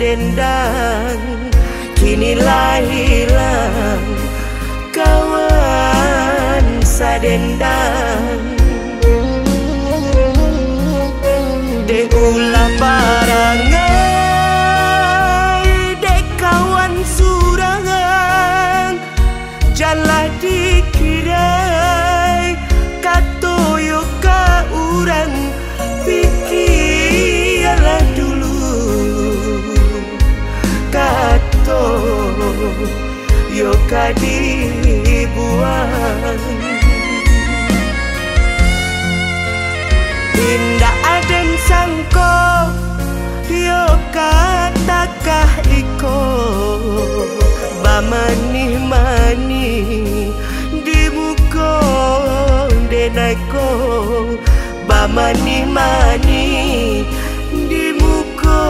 sadendang, kinilah hilang kawan sadendang. Dek ulah barangai, dek kawan surangan, jalan dikirai katoyo ka urang, pikirlah dulu kato yo ka dibuang. Indah aden sangko yo katakah iko, bamani-mani di muka denaiko, bamani-mani di muka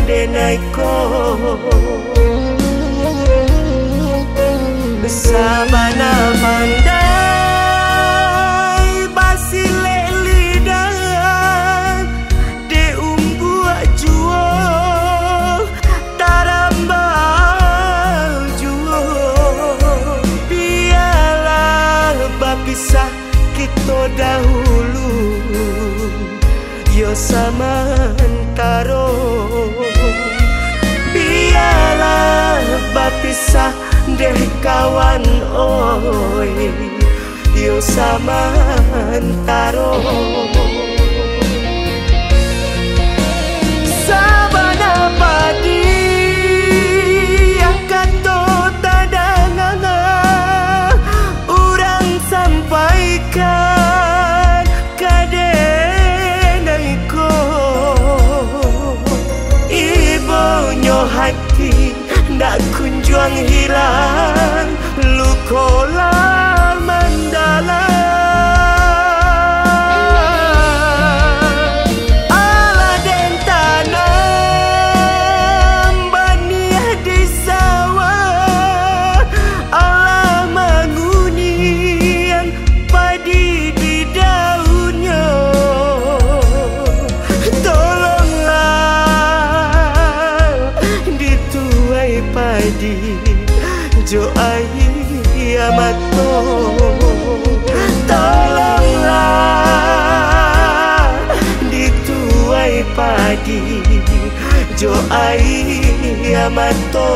denaiko. Sabana pandai basile lidah, de umbuak juo tarambal juo. Biarlah bapisah kita dahulu, yo samantaro. Biarlah bapisah deh kawan oi, yo samantaro. Sabana padi akato tadanganga, urang sampaikan kadenaiko. Ibonyo hati ndak kunjung hilang, lukola mendalam. Ala den tanam baniah di sawah, ala mengunian padi di daunnya. Tolonglah dituai padi jo amato, tolonglah dituai padi jo amato.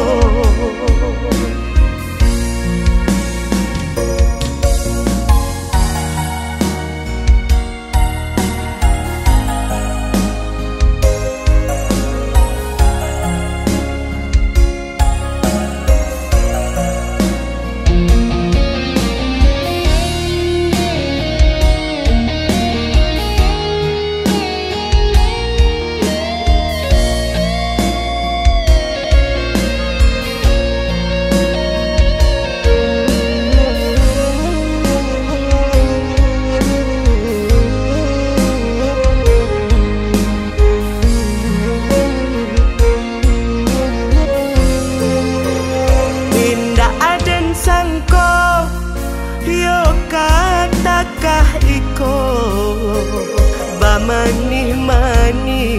Bamani-mani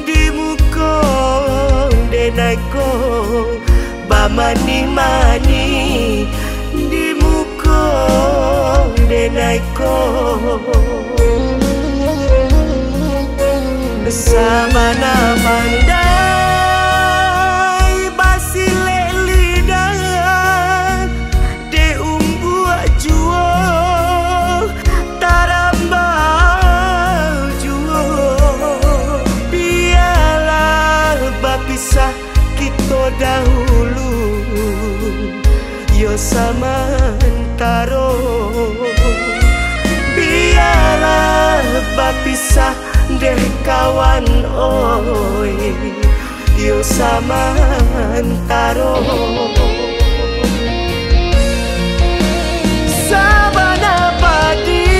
di muka denaiko, bamani-mani di muka denaiko. Sabana pandai basile lidah, de umbuak juo tarambal juo. Biarlah bapisah kita dahulu, yo samantaro. Biarlah bapisah deh kawan oi, yo samantaro. Sabana padi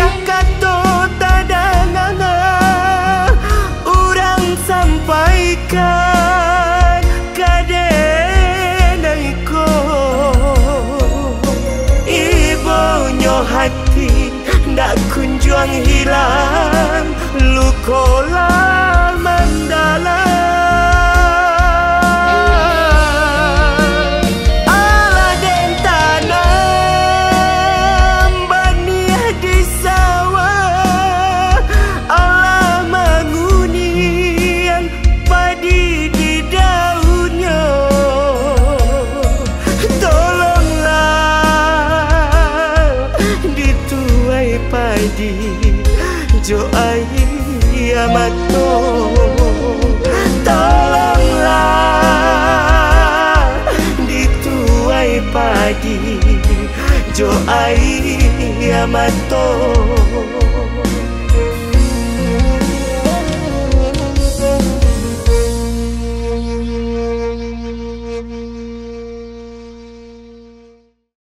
akato tadanganga, urang sampaikan kadenaiko. Ibonyo hati ndak kunjung hilang, lukola mendalam. Jo ai amato, tolonglah di tuai pagi Jo ai amato.